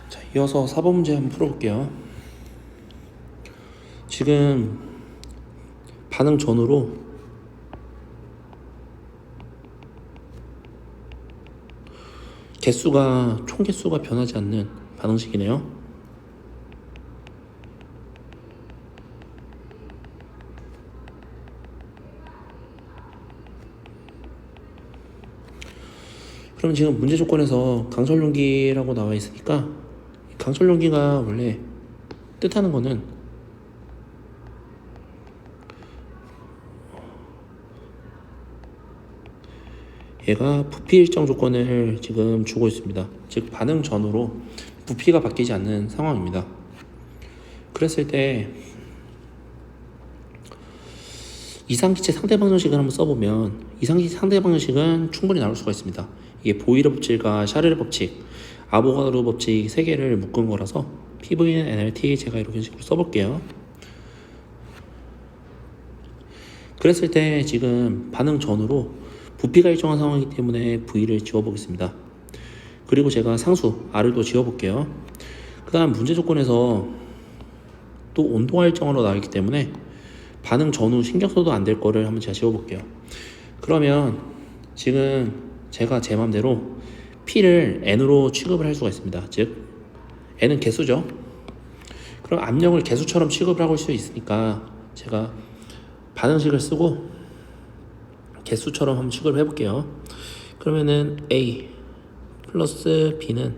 자, 이어서 4번 문제 한번 풀어볼게요. 지금 반응 전후로 총 개수가 변하지 않는 반응식이네요. 그럼 지금 문제 조건에서 강설용기라고 나와 있으니까 강설용기가 원래 뜻하는 거는 얘가 부피 일정 조건을 지금 주고 있습니다. 즉 반응 전후로 부피가 바뀌지 않는 상황입니다. 그랬을 때 이상기체 상대 방정식을 한번 써보면 이상기체 상대 방정식은 충분히 나올 수가 있습니다. 이게 보이르 법칙과 샤르르 법칙, 아보가드로 법칙 세 개를 묶은 거라서 PV는 NRT 제가 이렇게 식으로 써볼게요. 그랬을 때 지금 반응 전후로 부피가 일정한 상황이기 때문에 V를 지워보겠습니다. 그리고 제가 상수 R도 지워볼게요. 그 다음 문제 조건에서 또 온도가 일정으로 나왔기 때문에 반응 전후 신경 써도 안 될 거를 한번 제가 지워볼게요. 그러면 지금 제가 제 맘대로 P를 N으로 취급을 할 수가 있습니다. 즉 N은 개수죠. 그럼 압력을 개수처럼 취급을 하고 수 있으니까 제가 반응식을 쓰고 개수처럼 한번 취급을 해볼게요. 그러면은 A 플러스 B는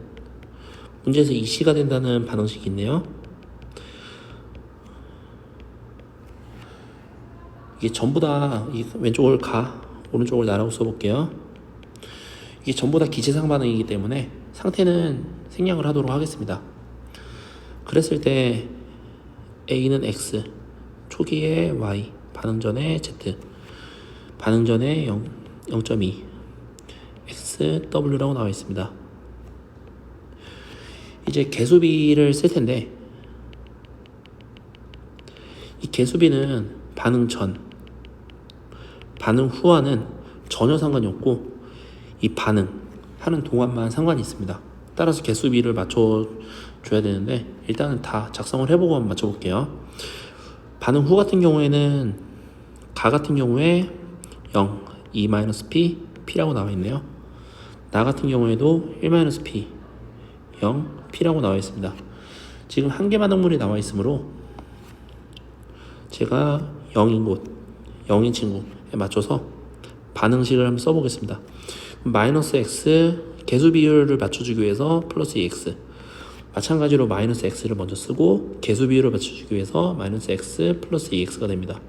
문제에서 2C가 된다는 반응식이 있네요. 이게 전부 다 왼쪽을 오른쪽을 나라고 써볼게요. 이게 전부 다 기체상 반응이기 때문에 상태는 생략을 하도록 하겠습니다. 그랬을 때 A는 X, 초기에 Y, 반응 전에 Z, 반응 전에 0.2, XW라고 나와 있습니다. 이제 개수비를 쓸 텐데 이 개수비는 반응 전, 반응 후와는 전혀 상관이 없고 이 반응하는 동안만 상관이 있습니다. 따라서 개수비를 맞춰줘야 되는데 일단은 다 작성을 해보고 한번 맞춰볼게요. 반응 후 같은 경우에는 가 같은 경우에 0, 2-P, P라고 나와 있네요. 나 같은 경우에도 1-P, 0, P라고 나와 있습니다. 지금 한 개 반응물이 나와 있으므로 제가 0인 곳, 0인 친구에 맞춰서 반응식을 한번 써보겠습니다. 마이너스 X 개수 비율을 맞춰주기 위해서 플러스 EX, 마찬가지로 마이너스 X를 먼저 쓰고 개수 비율을 맞춰주기 위해서 마이너스 X 플러스 EX가 됩니다.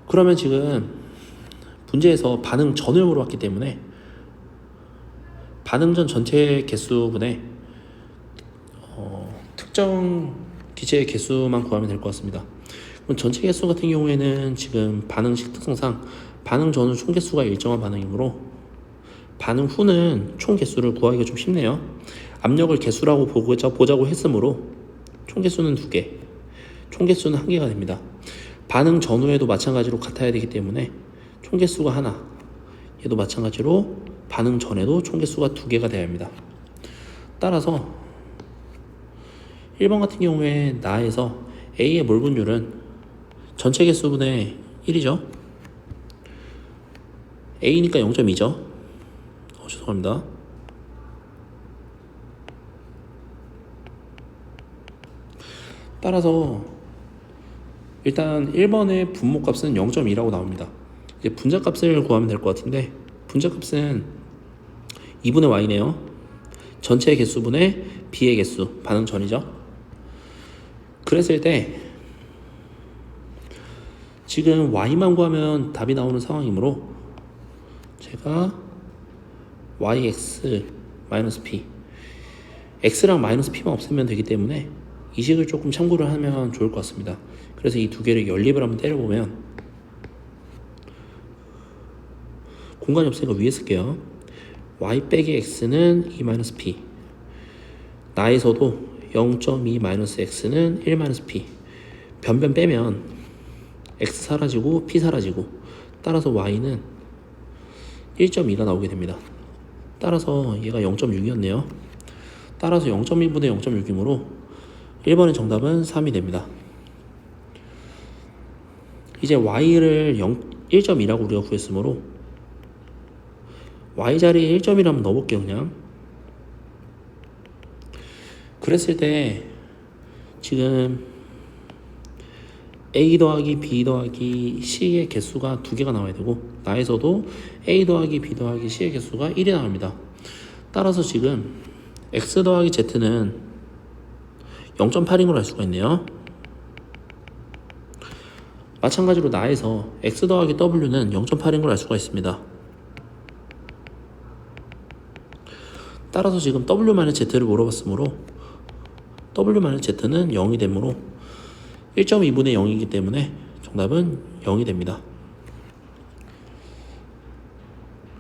그러면 지금 문제에서 반응 전을 물어봤기 때문에 반응 전 전체 개수분의 특정 기체의 개수만 구하면 될 것 같습니다. 그럼 전체 개수 같은 경우에는 지금 반응식 특성상 반응 전후 총 개수가 일정한 반응이므로 반응 후는 총 개수를 구하기가 좀 쉽네요. 압력을 개수라고 보자고 했으므로 총 개수는 2개, 총 개수는 1개가 됩니다. 반응 전후에도 마찬가지로 같아야 되기 때문에 총 개수가 하나, 얘도 마찬가지로 반응 전에도 총 개수가 2개가 되어야 합니다. 따라서 1번 같은 경우에 나에서 A의 몰 분율은 전체 개수분의 1이죠. A니까 0.2죠. 죄송합니다. 따라서 일단 1번의 분모값은 0.2라고 나옵니다. 이제 분자값을 구하면 될 것 같은데 분자값은 2분의 y네요. 전체 개수분의 b의 개수, 반응 전이죠. 그랬을 때 지금 y만 구하면 답이 나오는 상황이므로 제가 yx-p, x랑 마이너스 p만 없애면 되기 때문에 이 식을 조금 참고를 하면 좋을 것 같습니다. 그래서 이 두 개를 연립을 한번 때려보면 공간이 없으니까 위에 쓸게요. y 빼기 x는 2-p, 나에서도 0.2-x는 1-p, 변변 빼면 x 사라지고 p 사라지고 따라서 y는 1.2가 나오게 됩니다. 따라서 얘가 0.6이었네요. 따라서 0.2분의 0.6이므로 1번의 정답은 3이 됩니다. 이제 y를 1.2라고 우리가 구했으므로 y 자리에 1.1 한번 넣어볼게요. 그냥 그랬을 때 지금 a 더하기 b 더하기 c의 개수가 2개가 나와야 되고, 나에서도 a 더하기 b 더하기 c의 개수가 1이 나옵니다. 따라서 지금 x 더하기 z는 0.8인 걸 알 수가 있네요. 마찬가지로 나에서 x 더하기 w는 0.8인 걸 알 수가 있습니다. 따라서 지금 w-z를 물어봤으므로 w-z는 0이 되므로 1.2분의 0이기 때문에 정답은 0이 됩니다.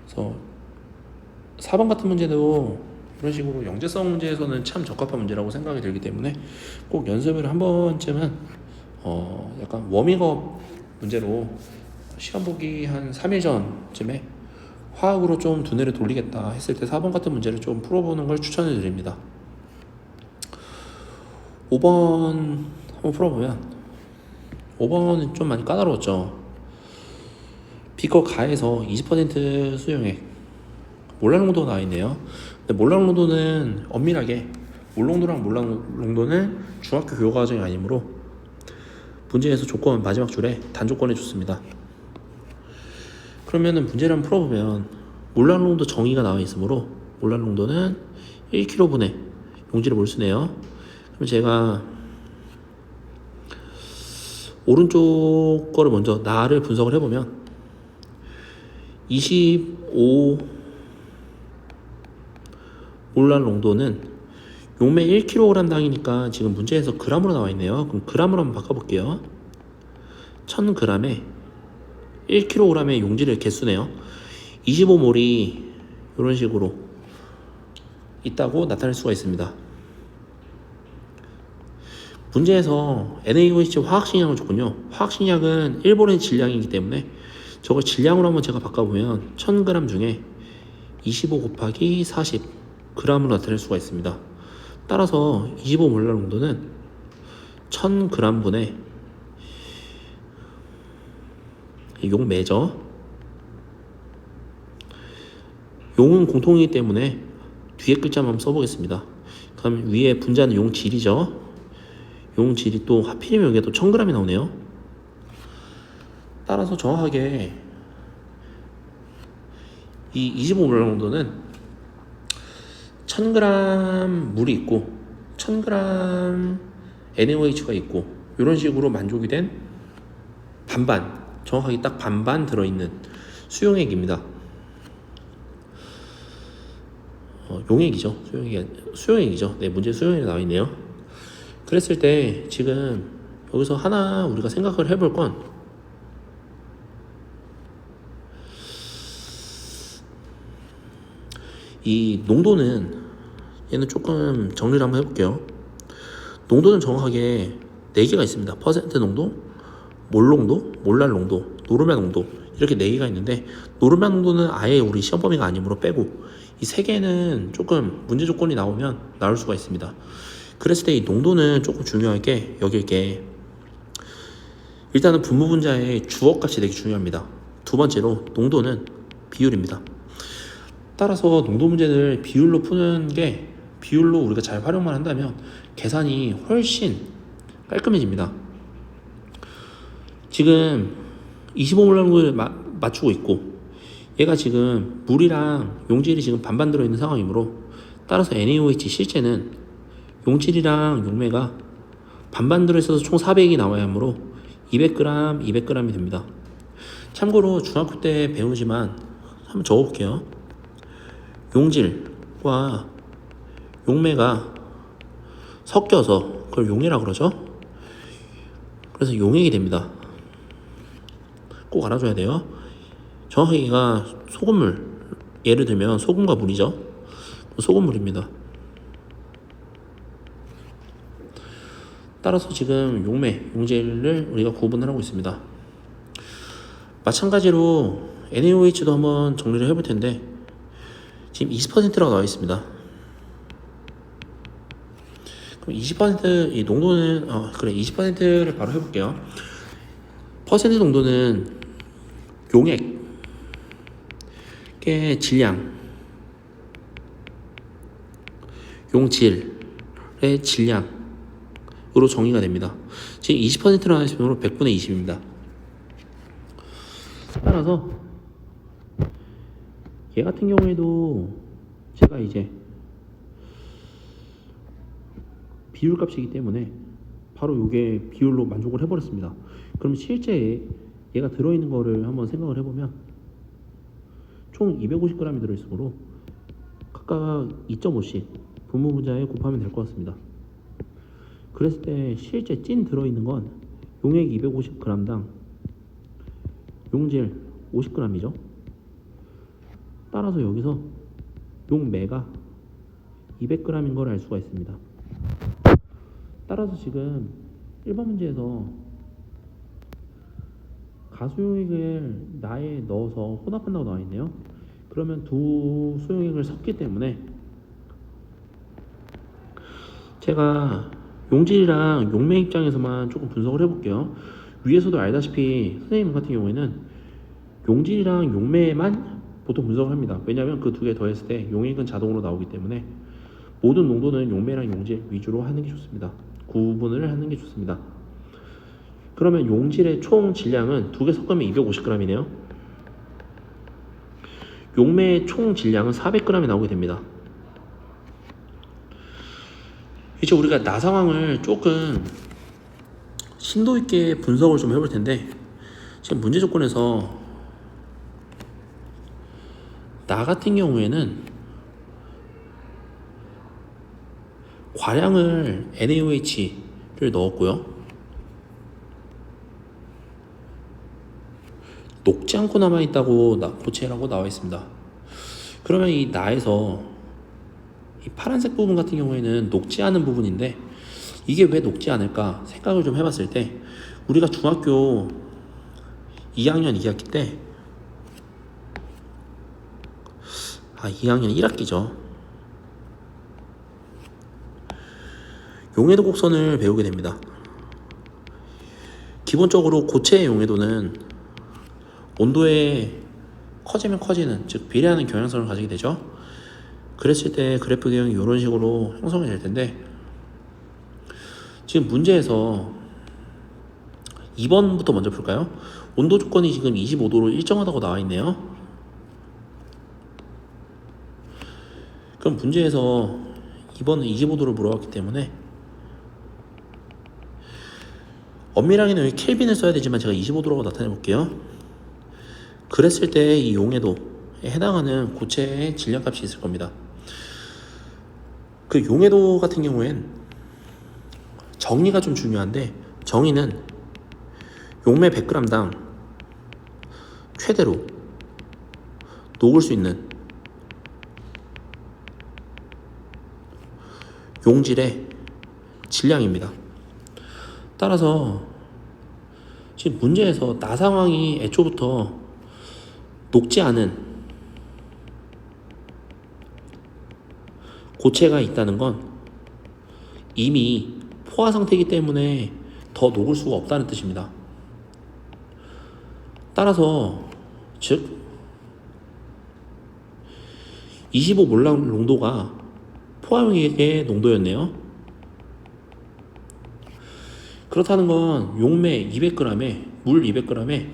그래서 4번 같은 문제도 이런 식으로 영재성 문제에서는 참 적합한 문제라고 생각이 들기 때문에 꼭 연습을 한 번쯤은 약간 워밍업 문제로 시험 보기 한 3일 전쯤에 화학으로 좀 두뇌를 돌리겠다 했을 때 4번 같은 문제를 좀 풀어보는 걸 추천해 드립니다. 5번 한번 풀어보면 5번은 좀 많이 까다로웠죠. 비커 가에서 20% 수용액 몰락농도가 나와 있네요. 근데 몰락농도는 엄밀하게 몰농도랑 몰락농도는 중학교 교과과정이 아니므로 문제에서 조건 마지막 줄에 단조건해 줬습니다. 그러면은 문제를 한번 풀어보면 몰락농도 정의가 나와 있으므로 몰락농도는 1kg분의 용질의 몰수네요. 그럼 제가 오른쪽 거를 먼저 나를 분석을 해보면 25 몰랄 농도는 용매 1kg 당이니까 지금 문제에서 g으로 나와 있네요. 그럼 g으로 한번 바꿔볼게요. 1000g에 1kg의 용질의 개수네요. 25몰이 이런 식으로 있다고 나타낼 수가 있습니다. 문제에서 NaOH 화학식량을 줬군요. 화학식량은 1몰의 질량이기 때문에 저걸 질량으로 한번 제가 바꿔보면 1000g 중에 25 곱하기 40 g으로 나타낼 수가 있습니다. 따라서 25몰 농도는 1000g 분의 용매죠. 용은 공통이기 때문에 뒤에 글자만 한번 써보겠습니다. 그럼 위에 분자는 용질이죠. 용질이 또 하필이면 여기에 또 1000g이 나오네요. 따라서 정확하게 이 25몰 농도는 1000g 물이 있고 1000g NaOH가 있고 이런 식으로 만족이 된 반반, 정확하게 딱 반반 들어있는 수용액입니다. 용액이죠. 수용액이죠. 네, 문제 수용액이 나와 있네요. 그랬을 때 지금 여기서 하나 우리가 생각을 해볼 건 이 농도는 얘는 조금 정리를 한번 해볼게요. 농도는 정확하게 4개가 있습니다. 퍼센트 농도, 몰 농도, 몰랄 농도, 노르마 농도 이렇게 4개가 있는데 노르마 농도는 아예 우리 시험 범위가 아니므로 빼고 이 3개는 조금 문제 조건이 나오면 나올 수가 있습니다. 그랬을 때 이 농도는 조금 중요한 게 여길 게 일단은 분모 분자의 주어값이 되게 중요합니다. 두 번째로 농도는 비율입니다. 따라서 농도 문제를 비율로 푸는 게 비율로 우리가 잘 활용만 한다면 계산이 훨씬 깔끔해집니다. 지금 25몰 농도를 맞추고 있고 얘가 지금 물이랑 용질이 지금 반반 들어있는 상황이므로 따라서 NaOH 실제는 용질이랑 용매가 반반 들어있어서 총 400이 나와야 하므로 200g, 200g이 됩니다. 참고로 중학교 때 배우지만 한번 적어볼게요. 용질과 용매가 섞여서 그걸 용해라 그러죠. 그래서 용액이 됩니다. 꼭 알아줘야 돼요. 정확하게 얘가 소금물, 예를 들면 소금과 물이죠. 소금물입니다. 따라서 지금 용매, 용질을 우리가 구분을 하고 있습니다. 마찬가지로 NaOH도 한번 정리를 해볼 텐데 지금 20%라고 나와 있습니다. 그럼 20%이 농도는 그래 20%를 바로 해볼게요. 퍼센트 농도는 용액의 질량, 용질의 질량으로 정의가 됩니다. 지금 20%로 나와 있으므로 100분의 20입니다. 따라서 얘 같은 경우에도 제가 이제 비율 값이기 때문에 바로 요게 비율로 만족을 해버렸습니다. 그럼 실제 얘가 들어있는 거를 한번 생각을 해보면 총 250g이 들어있으므로 각각 2.5씩 분모분자에 곱하면 될 것 같습니다. 그랬을 때 실제 찐 들어있는 건 용액 250g당 용질 50g이죠. 따라서 여기서 용매가 200g인 걸 알 수가 있습니다. 따라서 지금 1번 문제에서 가수용액을 나에 넣어서 혼합한다고 나와 있네요. 그러면 두 수용액을 섞기 때문에 제가 용질이랑 용매 입장에서만 조금 분석을 해볼게요. 위에서도 알다시피 선생님 같은 경우에는 용질이랑 용매만 보통 분석을 합니다. 왜냐하면 그 두 개 더했을 때 용액은 자동으로 나오기 때문에 모든 농도는 용매랑 용질 위주로 하는 게 좋습니다. 구분을 하는 게 좋습니다. 그러면 용질의 총 질량은 두 개 섞으면 250g이네요. 용매의 총 질량은 400g이 나오게 됩니다. 이제 우리가 나 상황을 조금 심도 있게 분석을 좀 해볼 텐데, 지금 문제 조건에서 나 같은 경우에는 과량을 NaOH를 넣었고요. 녹지 않고 남아있다고 고체라고 나와 있습니다. 그러면 이 나에서 이 파란색 부분 같은 경우에는 녹지 않은 부분인데 이게 왜 녹지 않을까 생각을 좀 해봤을 때, 우리가 중학교 2학년 2학기 때 2학년 1학기죠. 용해도 곡선을 배우게 됩니다. 기본적으로 고체의 용해도는 온도에 커지면 커지는, 즉 비례하는 경향성을 가지게 되죠. 그랬을 때 그래프 개형이 이런 식으로 형성이 될 텐데, 지금 문제에서 2번부터 먼저 풀까요? 온도 조건이 지금 25도로 일정하다고 나와 있네요. 그럼 문제에서 2번은 25도를 물어봤기 때문에 엄밀하게는 여기 켈빈을 써야 되지만 제가 25도라고 나타내 볼게요. 그랬을 때 이 용해도에 해당하는 고체의 질량값이 있을 겁니다. 그 용해도 같은 경우엔 정의가 좀 중요한데, 정의는 용매 100g당 최대로 녹을 수 있는 용질의 질량입니다. 따라서 지금 문제에서 나 상황이 애초부터 녹지 않은 고체가 있다는 건 이미 포화 상태이기 때문에 더 녹을 수가 없다는 뜻입니다. 따라서 즉 25몰 농도가 포화용액의 농도였네요. 그렇다는 건 용매 200g에 물 200g에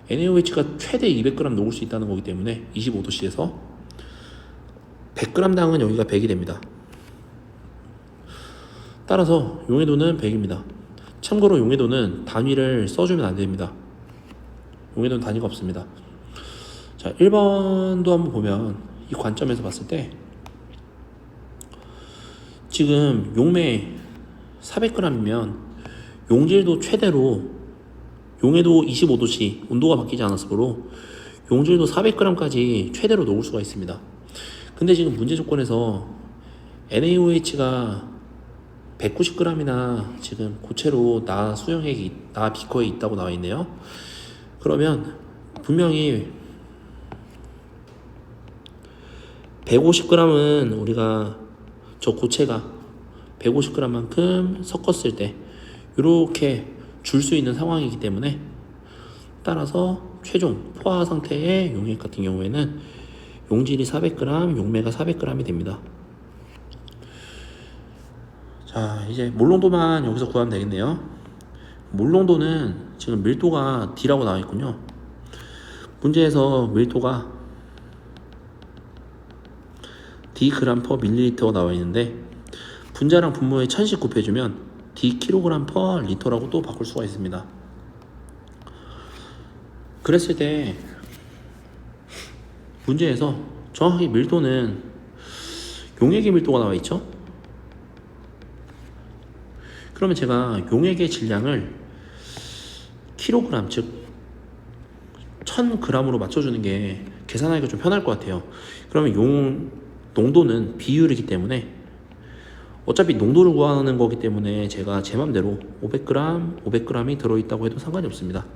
NaOH가 최대 200g 녹을 수 있다는 거기 때문에 25도씨에서 100g당은 여기가 100이 됩니다. 따라서 용해도는 100입니다. 참고로 용해도는 단위를 써주면 안 됩니다. 용해도는 단위가 없습니다. 자, 1번도 한번 보면 이 관점에서 봤을 때 지금 용매 400g이면 용질도 최대로, 용해도 25도씨 온도가 바뀌지 않았으므로 용질도 400g까지 최대로 녹을 수가 있습니다. 근데 지금 문제 조건에서 NaOH가 190g이나 지금 고체로 나 수용액이 나 비커에 있다고 나와 있네요. 그러면 분명히 150g은 우리가 저 고체가 150g만큼 섞었을 때 이렇게 줄 수 있는 상황이기 때문에, 따라서 최종 포화 상태의 용액 같은 경우에는 용질이 400g, 용매가 400g이 됩니다. 자, 이제 몰농도만 여기서 구하면 되겠네요. 몰농도는 지금 밀도가 D라고 나와 있군요. 문제에서 밀도가 D g/ml 나와 있는데, 분자랑 분모에 1000씩 곱해주면 D kg/L라고 또 바꿀 수가 있습니다. 그랬을 때 문제에서 정확하게 밀도는 용액의 밀도가 나와 있죠. 그러면 제가 용액의 질량을 킬로그램, 즉 1000g으로 맞춰주는 게 계산하기가 좀 편할 것 같아요. 그러면 용 농도는 비율이기 때문에, 어차피 농도를 구하는 거기 때문에 제가 제 맘대로 500g이 들어있다고 해도 상관이 없습니다.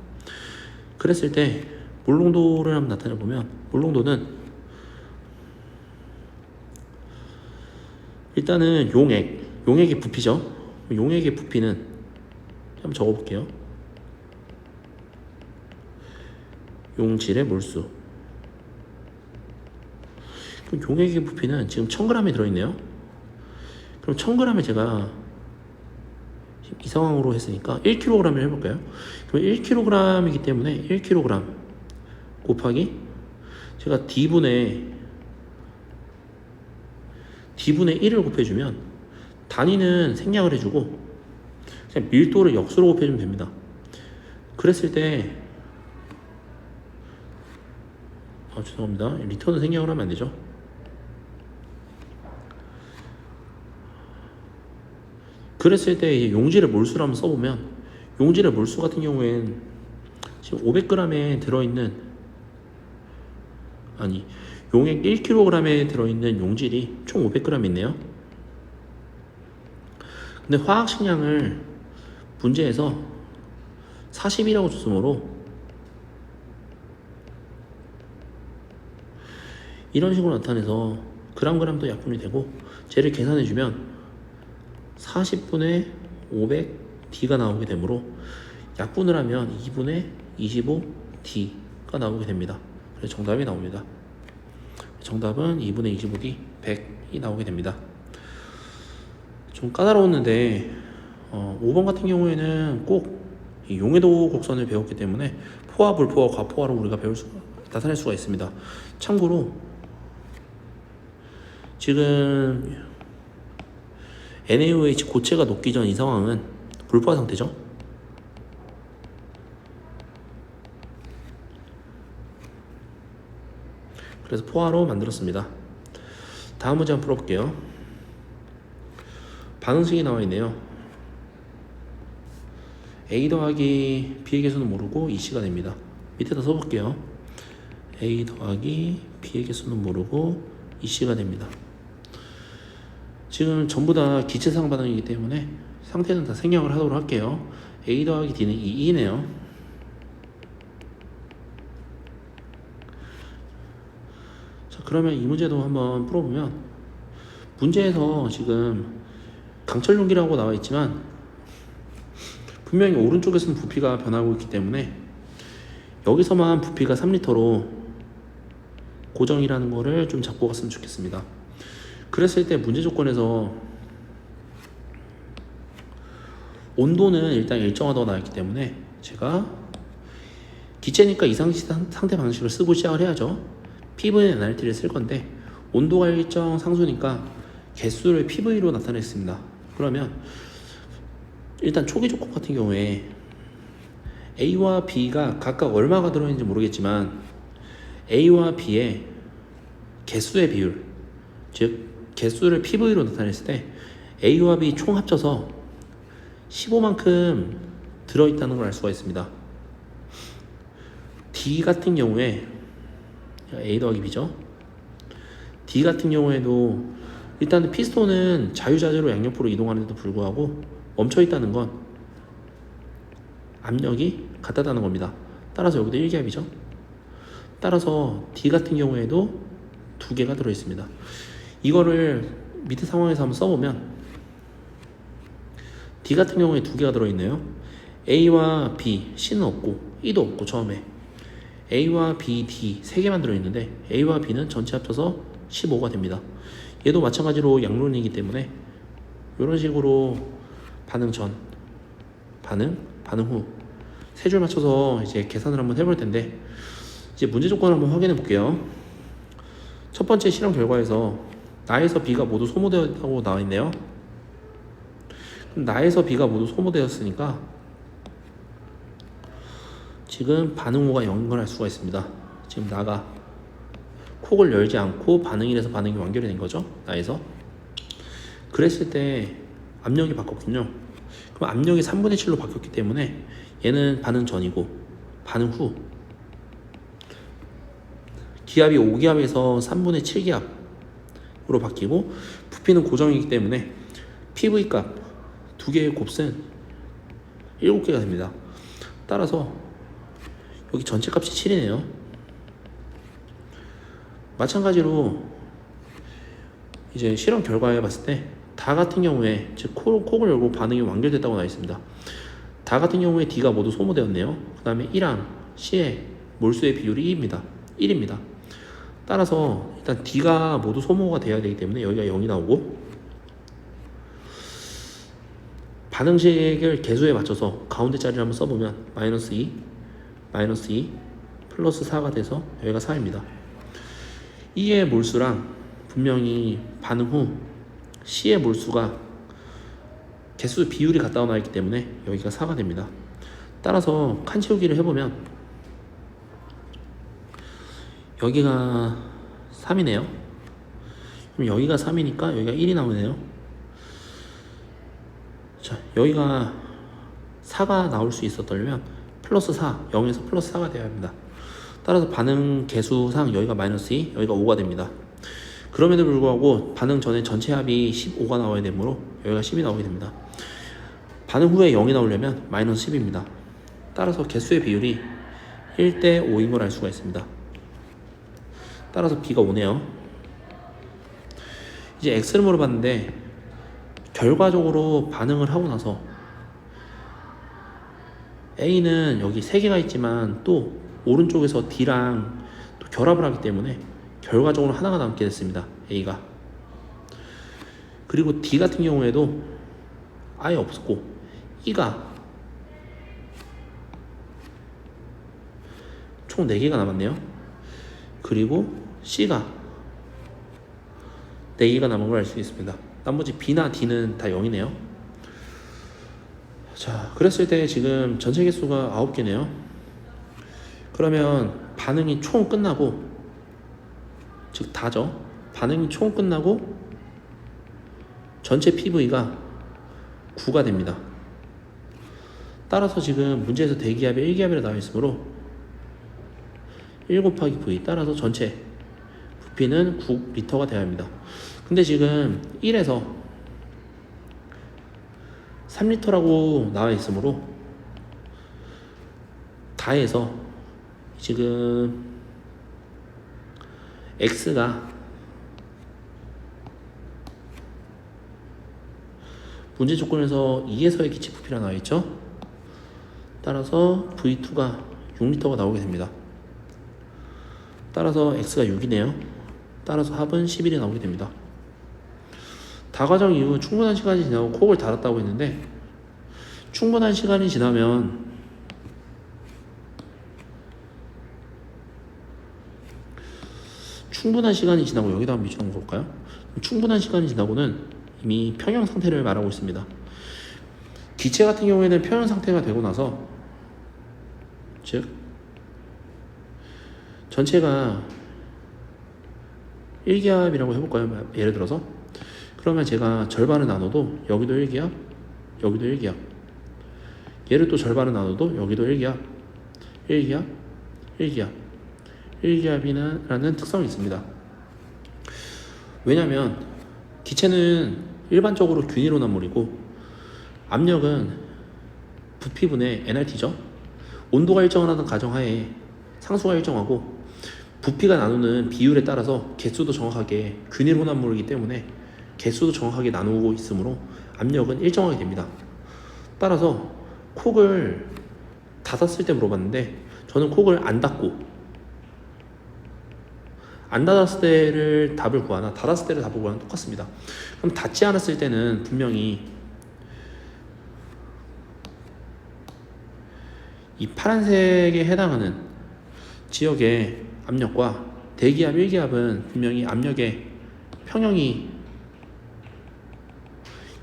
그랬을 때 물농도를 한번 나타내보면, 물농도는 일단은 용액의 부피죠. 용액의 부피는 한번 적어볼게요. 용질의 몰수. 그럼 용액의 부피는 지금 1000g이 들어있네요. 그럼 1000g에 제가 이 상황으로 했으니까 1kg을 해볼까요? 그럼 1kg이기 때문에 1kg 곱하기 제가 D분의 1을 곱해주면 단위는 생략을 해주고 그냥 밀도를 역수로 곱해주면 됩니다. 그랬을 때 죄송합니다. 리터는 생략을 하면 안 되죠. 그랬을 때 이제 용질의 몰수를 한번 써보면, 용질의 몰수 같은 경우엔 지금 500g에 들어있는, 용액 1kg에 들어있는 용질이 총 500g 있네요. 근데 화학식량을 문제에서 40이라고 줬으므로 이런 식으로 나타내서 그램도 약분이 되고, 쟤를 계산해주면 40분의 500D가 나오게 되므로 약분을 하면 2분의 25D가 나오게 됩니다. 그래서 정답이 나옵니다. 정답은 2분의 25D 100이 나오게 됩니다. 좀 까다로웠는데 5번 같은 경우에는 꼭 용해도 곡선을 배웠기 때문에 포화, 불포화, 과포화로 우리가 나타낼 수가 있습니다. 참고로 지금 NaOH 고체가 녹기 전 이 상황은 불포화 상태죠. 그래서 포화로 만들었습니다. 다음 문제 한번 풀어볼게요. 반응식이 나와 있네요. A 더하기 B의 개수는 모르고 EC가 됩니다. 밑에다 써볼게요. A 더하기 B의 개수는 모르고 EC가 됩니다. 지금 전부 다 기체상 반응이기 때문에 상태는 다 생략을 하도록 할게요. A 더하기 D는 2네요. 자, 그러면 이 문제도 한번 풀어보면, 문제에서 지금 강철 용기라고 나와 있지만 분명히 오른쪽에서는 부피가 변하고 있기 때문에 여기서만 부피가 3L로 고정이라는 거를 좀 잡고 갔으면 좋겠습니다. 그랬을 때 문제 조건에서 온도는 일단 일정하다고 나왔기 때문에 제가 기체니까 이상시 상태 방식을 쓰고 시작을 해야죠. PV는 NRT를 쓸 건데 온도가 일정 상수니까 개수를 PV로 나타냈습니다. 그러면 일단 초기 조건 같은 경우에 A와 B가 각각 얼마가 들어있는지 모르겠지만 A와 B의 개수의 비율, 즉 개수를 PV로 나타냈을 때 A와 B 총 합쳐서 15만큼 들어있다는 걸 알 수가 있습니다. D 같은 경우에 A 더하기 B죠. D 같은 경우에도 일단 피스톤은 자유자재로 양옆으로 이동하는데도 불구하고 멈춰있다는 건 압력이 같다는 겁니다. 따라서 여기도 1기압이죠. 따라서 D 같은 경우에도 두 개가 들어있습니다. 이거를 밑에 상황에서 한번 써보면 D 같은 경우에 두 개가 들어있네요. A와 B, C는 없고 E도 없고 처음에 A와 B, D 세 개만 들어있는데 A와 B는 전체 합쳐서 15가 됩니다. 얘도 마찬가지로 양론이기 때문에 이런 식으로 반응 전, 반응 후 세 줄 맞춰서 이제 계산을 한번 해볼 텐데 이제 문제 조건을 한번 확인해 볼게요. 첫 번째 실험 결과에서 나에서 B가 모두 소모되었다고 나와 있네요. 그럼 나에서 B가 모두 소모되었으니까 지금 반응 후가 0인 걸 알 수가 있습니다. 지금 나가 콕을 열지 않고 반응이 돼서 반응이 완결이 된 거죠. 나에서. 그랬을 때 압력이 바뀌었군요. 그럼 압력이 3분의 7로 바뀌었기 때문에 얘는 반응 전이고 반응 후 기압이 5기압에서 3분의 7기압으로 바뀌고 부피는 고정이기 때문에 PV 값 두 개의 곱은 7개가 됩니다. 따라서 여기 전체 값이 7이네요. 마찬가지로 이제 실험 결과에 봤을 때 다 같은 경우에 즉 콕을 열고 반응이 완결됐다고 나와 있습니다. 다 같은 경우에 D가 모두 소모되었네요. 그 다음에 E랑 C의 몰수의 비율이 1입니다. 따라서 일단 D가 모두 소모가 되어야 되기 때문에 여기가 0이 나오고 반응식을 개수에 맞춰서 가운데 자리를 한번 써보면 마이너스 2 플러스 4가 돼서 여기가 4입니다. E의 몰수랑 분명히 반응 후 C의 몰수가 개수 비율이 같다고 나와 있기 때문에 여기가 4가 됩니다. 따라서 칸 채우기를 해보면 여기가 3이네요. 그럼 여기가 3이니까 여기가 1이 나오네요. 자, 여기가 4가 나올 수 있었다면 플러스 4, 0에서 플러스 4가 되어야 합니다. 따라서 반응 개수상 여기가 마이너스 2, 여기가 5가 됩니다. 그럼에도 불구하고 반응 전에 전체 합이 15가 나와야 되므로 여기가 10이 나오게 됩니다. 반응 후에 0이 나오려면 마이너스 10입니다. 따라서 개수의 비율이 1대 5인 걸 알 수가 있습니다. 따라서 B가 5네요. 이제 X를 물어봤는데 결과적으로 반응을 하고 나서 A는 여기 3개가 있지만 또 오른쪽에서 D랑 또 결합을 하기 때문에 결과적으로 하나가 남게 됐습니다. A가. 그리고 D 같은 경우에도 아예 없었고 E가 총 4개가 남았네요. 그리고 C가 4개가 남은 걸 알 수 있습니다. 나머지 B나 D는 다 0이네요. 자, 그랬을 때 지금 전체 개수가 9개네요. 그러면 반응이 총 끝나고 즉 다죠. 반응이 총 끝나고 전체 PV가 9가 됩니다. 따라서 지금 문제에서 대기압이 1기압이라 나와 있으므로 1 곱하기 V 따라서 전체 부피는 9리터가 되어야 합니다. 근데 지금 1에서 3리터라고 나와 있으므로 다해서 지금 X가 문제 조건에서 2에서의 기체 부피라 나와 있죠. 따라서 V2가 6리터가 나오게 됩니다. 따라서 X가 6이네요. 따라서 합은 11이 나오게 됩니다. 다과정 이후 충분한 시간이 지나고 콕을 달았다고 했는데 충분한 시간이 지나면 충분한 시간이 지나고 여기다 한번 비춰놓은 거 볼까요? 충분한 시간이 지나고는 이미 평형 상태를 말하고 있습니다. 기체 같은 경우에는 평형 상태가 되고 나서 즉 전체가 1기압이라고 해볼까요? 예를 들어서 그러면 제가 절반을 나눠도 여기도 1기압, 여기도 1기압, 얘를 또 절반을 나눠도 여기도 1기압, 1기압, 1기압, 1기압이라는 특성이 있습니다. 왜냐하면 기체는 일반적으로 균 이론합물이고 압력은 부피분의 nRT죠. 온도가 일정하다는 가정하에 상수가 일정하고 부피가 나누는 비율에 따라서 개수도 정확하게 균일 혼합물이기 때문에 개수도 정확하게 나누고 있으므로 압력은 일정하게 됩니다. 따라서 콕을 닫았을 때 물어봤는데 저는 콕을 안 닫았을 때를 답을 구하나 닫았을 때를 답을 구하나 똑같습니다. 그럼 닫지 않았을 때는 분명히 이 파란색에 해당하는 지역의 압력과 대기압, 일기압은 분명히 압력의 평형이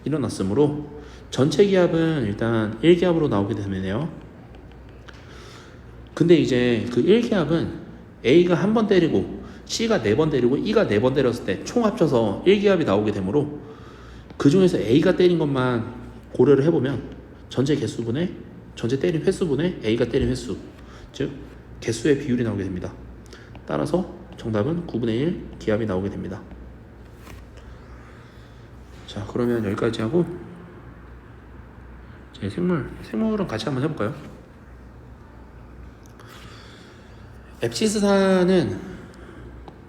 일어났으므로 전체 기압은 일단 1기압으로 나오게 되네요. 근데 이제 그 1기압은 A가 한 번 때리고 C가 4번 때리고 E가 4번 때렸을 때 총 합쳐서 1기압이 나오게 되므로 그 중에서 A가 때린 것만 고려를 해보면 전체 개수분의 전체 때린 횟수분의 A가 때린 횟수, 즉 개수의 비율이 나오게 됩니다. 따라서 정답은 9분의 1 기압이 나오게 됩니다. 자, 그러면 여기까지 하고 이제 생물은 같이 한번 해볼까요? 앱시스산은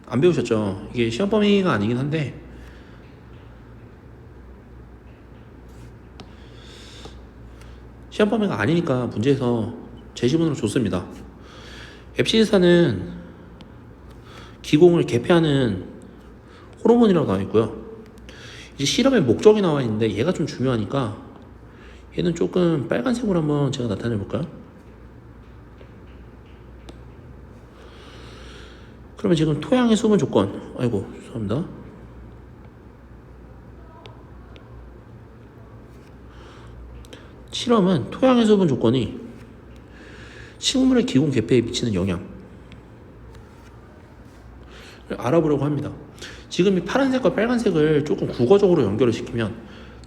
안 배우셨죠? 이게 시험 범위가 아니긴 한데 시험 범위가 아니니까 문제에서 제시문으로 줬습니다. 앱시스산은 기공을 개폐하는 호르몬이라고 나와 있고요. 이제 실험의 목적이 나와 있는데 얘가 좀 중요하니까 얘는 조금 빨간색으로 한번 제가 나타내 볼까요? 그러면 지금 토양의 수분 조건, 아이고 죄송합니다. 실험은 토양의 수분 조건이 식물의 기공 개폐에 미치는 영향을 알아보려고 합니다. 지금 이 파란색과 빨간색을 조금 국어적으로 연결을 시키면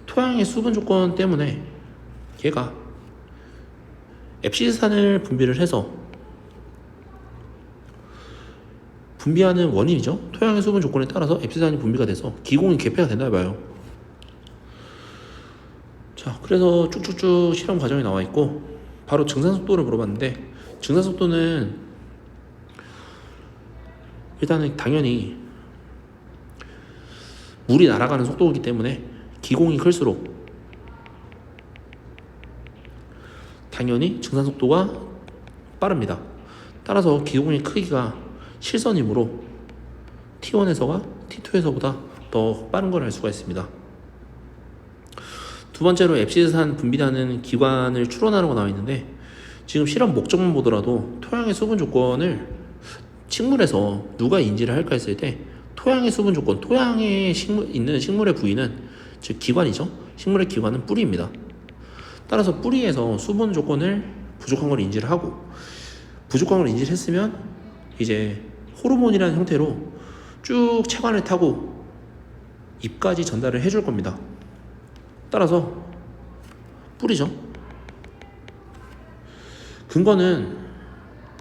토양의 수분 조건 때문에 얘가 앱시스산을 분비를 해서 분비하는 원인이죠. 토양의 수분 조건에 따라서 앱시스산이 분비가 돼서 기공이 개폐가 된다 해봐요. 자, 그래서 쭉쭉쭉 실험 과정이 나와 있고 바로 증산 속도를 물어봤는데 증산 속도는 일단은 당연히 물이 날아가는 속도이기 때문에 기공이 클수록 당연히 증산 속도가 빠릅니다. 따라서 기공의 크기가 실선이므로 T1에서가 T2에서보다 더 빠른 걸 알 수가 있습니다. 두 번째로 앱시스산 분비하는 기관을 추론하라고 나와 있는데 지금 실험 목적만 보더라도 토양의 수분 조건을 식물에서 누가 인지를 할까 했을 때 토양의 수분 조건, 토양에 있는 식물의 부위는 즉 기관이죠. 식물의 기관은 뿌리입니다. 따라서 뿌리에서 수분 조건을 부족한 걸 인지를 하고 부족한 걸 인지를 했으면 이제 호르몬이라는 형태로 쭉 체관을 타고 잎까지 전달을 해줄 겁니다. 따라서 뿌리죠. 근거는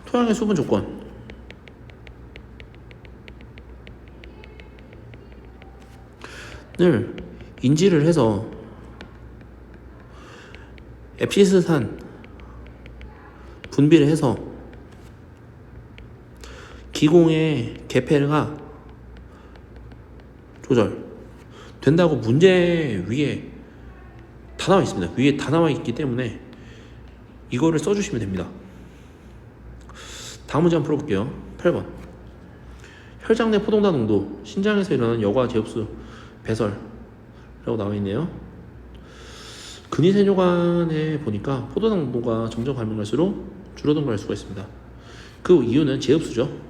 토양의 수분 조건을 인지를 해서 앱시스산 분비를 해서 기공의 개폐가 조절 된다고 문제 위에 다 나와 있습니다. 위에 다 나와 있기 때문에 이거를 써주시면 됩니다. 다음 문제 한번 풀어볼게요. 8번 혈장 내 포도당 농도 신장에서 일어나는 여과 제흡수 배설이라고 나와 있네요. 근위세뇨관에 보니까 포도당 농도가 점점 가면 갈수록 줄어든 걸 알 수가 있습니다. 그 이유는 제흡수죠.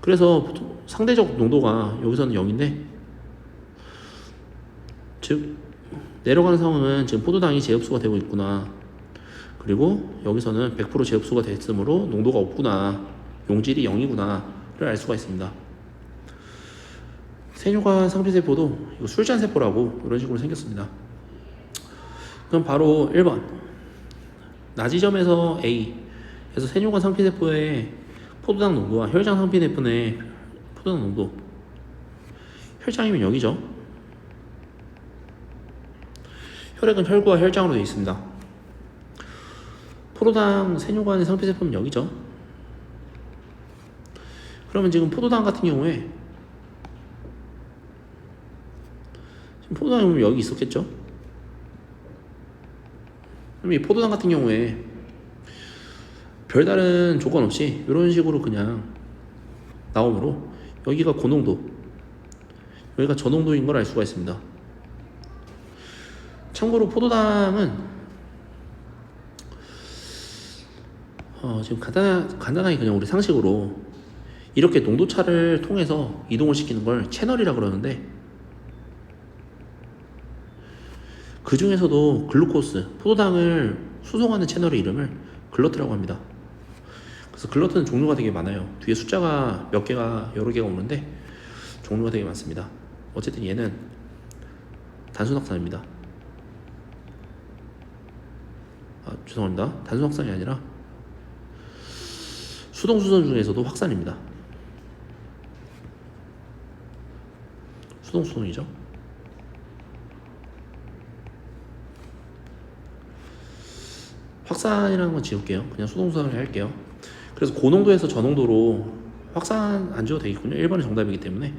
그래서 상대적 농도가 여기서는 0인데 즉 내려가는 상황은 지금 포도당이 제흡수가 되고 있구나. 그리고 여기서는 100% 제흡수가 됐으므로 농도가 없구나. 용질이 0이구나 를 알 수가 있습니다. 세뇨관 상피세포도 이거 술잔세포라고 이런 식으로 생겼습니다. 그럼 바로 1번 나지점에서 A에서 세뇨관 상피세포의 포도당 농도와 혈장 상피세포의 포도당 농도 혈장이면 0이죠. 혈액은 혈구와 혈장으로 되어 있습니다. 포도당 세뇨관의 상피세포는 여기죠. 그러면 지금 포도당 같은 경우에 지금 포도당이 보면 여기 있었겠죠? 그럼 이 포도당 같은 경우에 별다른 조건 없이 이런 식으로 그냥 나오므로 여기가 고농도, 여기가 저농도인 걸 알 수가 있습니다. 참고로 포도당은 지금 간단하게 그냥 우리 상식으로 이렇게 농도차를 통해서 이동을 시키는 걸 채널이라 그러는데, 그 중에서도 글루코스, 포도당을 수송하는 채널의 이름을 글러트라고 합니다. 그래서 글러트는 종류가 되게 많아요. 뒤에 숫자가 몇 개가 여러 개가 오는데 종류가 되게 많습니다. 어쨌든 얘는 단순확산입니다. 죄송합니다. 단순확산이 아니라 수동수선 중에서도 확산입니다. 수동수선이죠. 확산이라는 건 지울게요. 그냥 수동수선을 할게요. 그래서 고농도에서 저농도로 확산 안 지워도 되겠군요. 1번이 정답이기 때문에.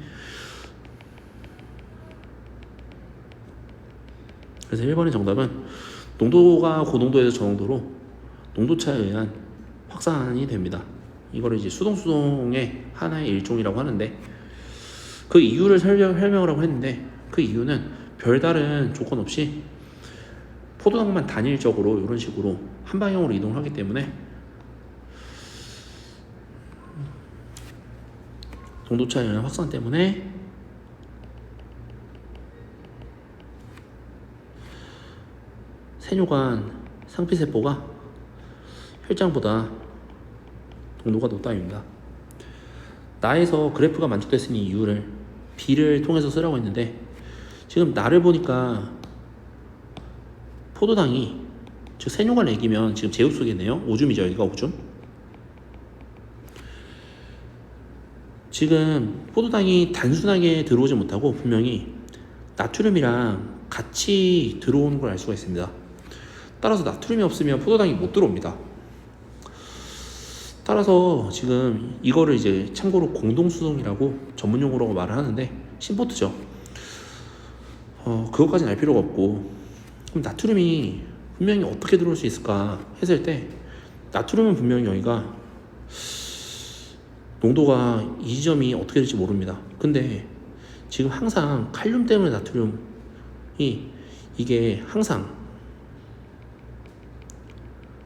그래서 1번의 정답은 농도가 고농도에서 저농도로 농도차에 의한 확산이 됩니다. 이거를 이제 수동수동의 하나의 일종이라고 하는데, 그 이유를 설명을 하고 했는데, 그 이유는 별다른 조건 없이 포도당만 단일적으로 이런 식으로 한 방향으로 이동을 하기 때문에 농도차에 의한 확산 때문에 세뇨관 상피세포가 혈장보다 농도가 높다입니다. 나에서 그래프가 만족됐으니 이유를 B를 통해서 쓰라고 했는데, 지금 나를 보니까 포도당이, 즉 세뇨관 액이면 지금 제흡수겠네요. 오줌이죠. 여기가 오줌. 지금 포도당이 단순하게 들어오지 못하고 분명히 나트륨이랑 같이 들어오는 걸 알 수가 있습니다. 따라서 나트륨이 없으면 포도당이 못 들어옵니다. 따라서 지금 이거를 이제 참고로 공동수송이라고 전문용어로 말을 하는데, 심포트죠. 그것까지는 알 필요가 없고, 그럼 나트륨이 분명히 어떻게 들어올 수 있을까 했을 때, 나트륨은 분명히 여기가 농도가 이 지점이 어떻게 될지 모릅니다. 근데 지금 항상 칼륨 때문에 나트륨이 이게 항상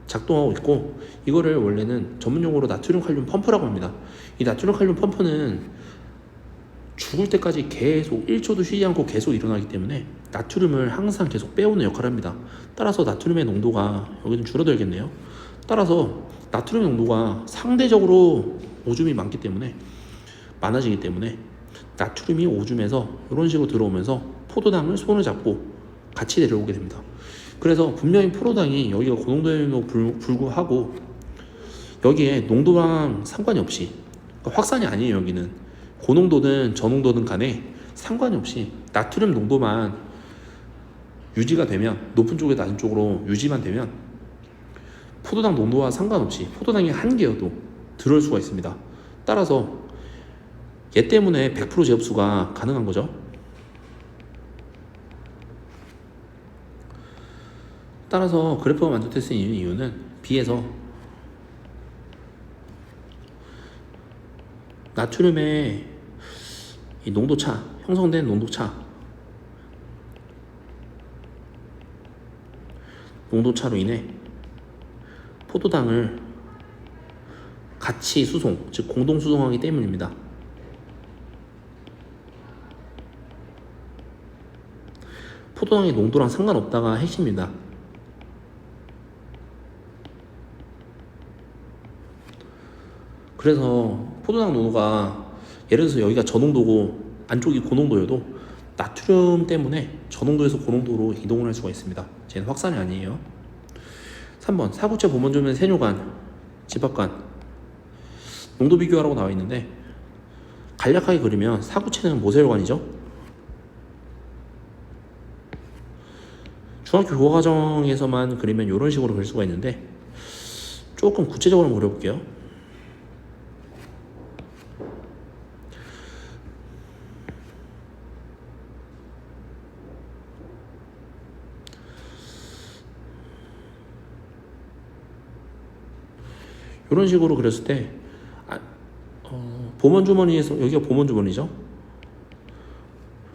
작동하고 있고, 이거를 원래는 전문용어로 나트륨 칼륨 펌프라고 합니다. 이 나트륨 칼륨 펌프는 죽을 때까지 계속 1초도 쉬지 않고 계속 일어나기 때문에 나트륨을 항상 계속 빼오는 역할을 합니다. 따라서 나트륨의 농도가 여기 좀 줄어들겠네요. 따라서 나트륨 농도가 상대적으로 오줌이 많기 때문에, 많아지기 때문에 나트륨이 오줌에서 이런 식으로 들어오면서 포도당을 손을 잡고 같이 내려오게 됩니다. 그래서 분명히 포도당이 여기가 고농도에도 불구하고 여기에 농도랑 상관이 없이, 그러니까 확산이 아니에요. 여기는 고농도든 저농도든 간에 상관이 없이 나트륨 농도만 유지가 되면, 높은 쪽에 낮은 쪽으로 유지만 되면 포도당 농도와 상관없이 포도당이 한 개여도 들어올 수가 있습니다. 따라서 얘 때문에 100% 제흡수가 가능한 거죠. 따라서 그래프가 만족됐을 이유는 B에서 나트륨의 이 농도차, 형성된 농도차로 인해 포도당을 같이 수송, 즉 공동 수송하기 때문입니다. 포도당의 농도랑 상관없다가 핵심입니다. 그래서 포도당 농도가, 예를 들어서 여기가 저농도고 안쪽이 고농도여도 나트륨 때문에 저농도에서 고농도로 이동을 할 수가 있습니다. 쟤는 확산이 아니에요. 3번 사구체 보면조면 세뇨관, 집합관 농도 비교하라고 나와 있는데, 간략하게 그리면 사구체는 모세혈관이죠. 중학교 교과과정에서만 그리면 이런 식으로 그릴 수가 있는데, 조금 구체적으로 한번 그려볼게요. 이런 식으로 그렸을 때 보먼 주머니에서, 여기가 보먼 주머니죠.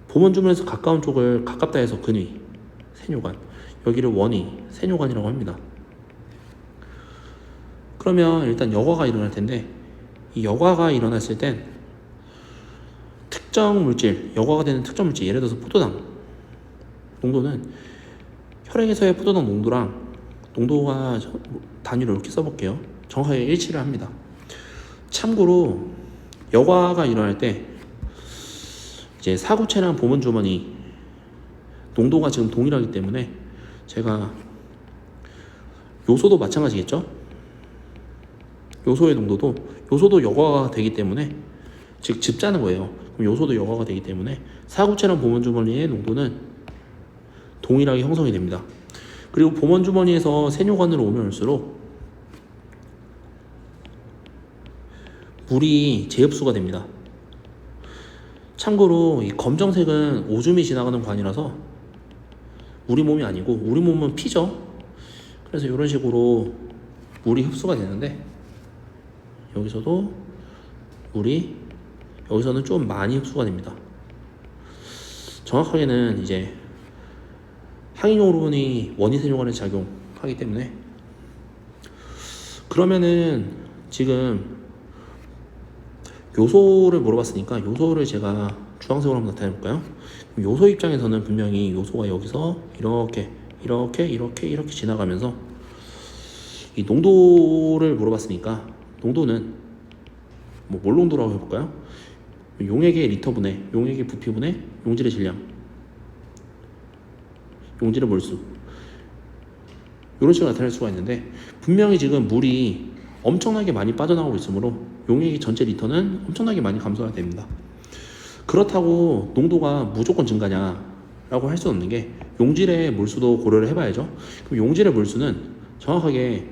보먼 주머니에서 가까운 쪽을 가깝다 해서 근위, 세뇨관, 여기를 원위, 세뇨관이라고 합니다. 그러면 일단 여과가 일어날 텐데, 이 여과가 일어났을 땐 특정 물질, 여과가 되는 특정 물질, 예를 들어서 포도당 농도는 혈액에서의 포도당 농도가 단위로 이렇게 써볼게요. 정확하게 일치를 합니다. 참고로 여과가 일어날 때 이제 사구체랑 보먼 주머니 농도가 지금 동일하기 때문에 제가 요소도 마찬가지겠죠. 요소의 농도도 요소도 여과가 되기 때문에, 즉 즙자는 거예요. 그럼 요소도 여과가 되기 때문에 사구체랑 보먼 주머니의 농도는 동일하게 형성이 됩니다. 그리고 보먼 주머니에서 세뇨관으로 오면 올수록 물이 재흡수가 됩니다. 참고로 이 검정색은 오줌이 지나가는 관이라서 우리 몸이 아니고, 우리 몸은 피죠. 그래서 이런 식으로 물이 흡수가 되는데, 여기서도 물이 여기서는 좀 많이 흡수가 됩니다. 정확하게는 이제 항잉 호르몬이 원위세뇨관에 작용하기 때문에. 그러면은 지금 요소를 물어봤으니까 요소를 제가 주황색으로 한번 나타내 볼까요? 요소 입장에서는 분명히 요소가 여기서 이렇게 지나가면서, 이 농도를 물어봤으니까 농도는 뭘 농도라고 해볼까요? 용액의 리터분의, 용액의 부피분의 용질의 질량, 용질의 몰수, 이런 식으로 나타낼 수가 있는데, 분명히 지금 물이 엄청나게 많이 빠져나가고 있으므로 용액의 전체 리터는 엄청나게 많이 감소가 됩니다. 그렇다고 농도가 무조건 증가냐라고 할 수 없는 게, 용질의 몰수도 고려를 해봐야죠. 그럼 용질의 몰수는 정확하게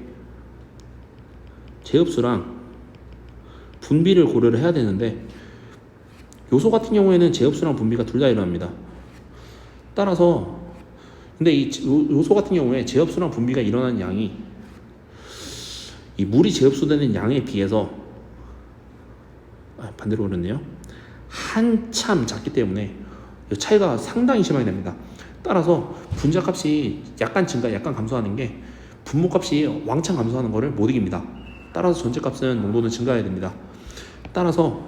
재흡수랑 분비를 고려를 해야 되는데, 요소 같은 경우에는 재흡수랑 분비가 둘 다 일어납니다. 따라서 근데 이 요소 같은 경우에 재흡수랑 분비가 일어나는 양이 이 물이 재흡수되는 양에 비해서 반대로 그렇네요. 한참 작기 때문에 차이가 상당히 심하게 됩니다. 따라서 분자값이 약간 증가, 약간 감소하는 게 분모값이 왕창 감소하는 것을 못 이깁니다. 따라서 전체값은 농도는 증가해야 됩니다. 따라서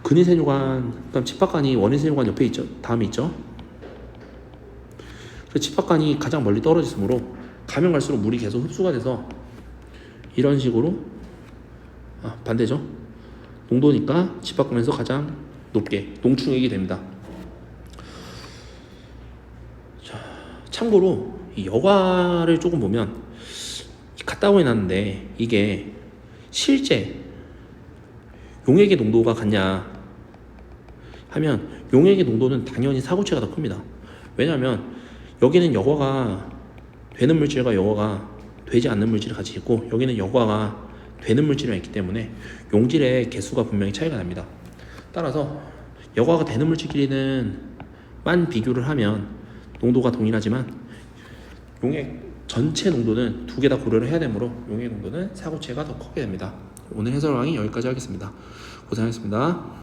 근위세뇨관, 그다음 집합관이 원위세뇨관 옆에 있죠. 다음에 있죠. 집합관이 가장 멀리 떨어지므로 가면 갈수록 물이 계속 흡수가 돼서 이런 식으로 반대죠. 농도니까 집합관에서 가장 높게 농축액이 됩니다. 자, 참고로 이 여과를 조금 보면 같다고 해놨는데, 이게 실제 용액의 농도가 같냐 하면 용액의 농도는 당연히 사구체가 더 큽니다. 왜냐하면 여기는 여과가 되는 물질과 여과가 되지 않는 물질이 같이 있고, 여기는 여과가 되는 물질이 있기 때문에 용질의 개수가 분명히 차이가 납니다. 따라서 여과가 되는 물질끼리는만 비교를 하면 농도가 동일하지만 용액 전체 농도는 두 개 다 고려를 해야 되므로 용액 농도는 사구체가 더 크게 됩니다. 오늘 해설왕이 여기까지 하겠습니다. 고생하셨습니다.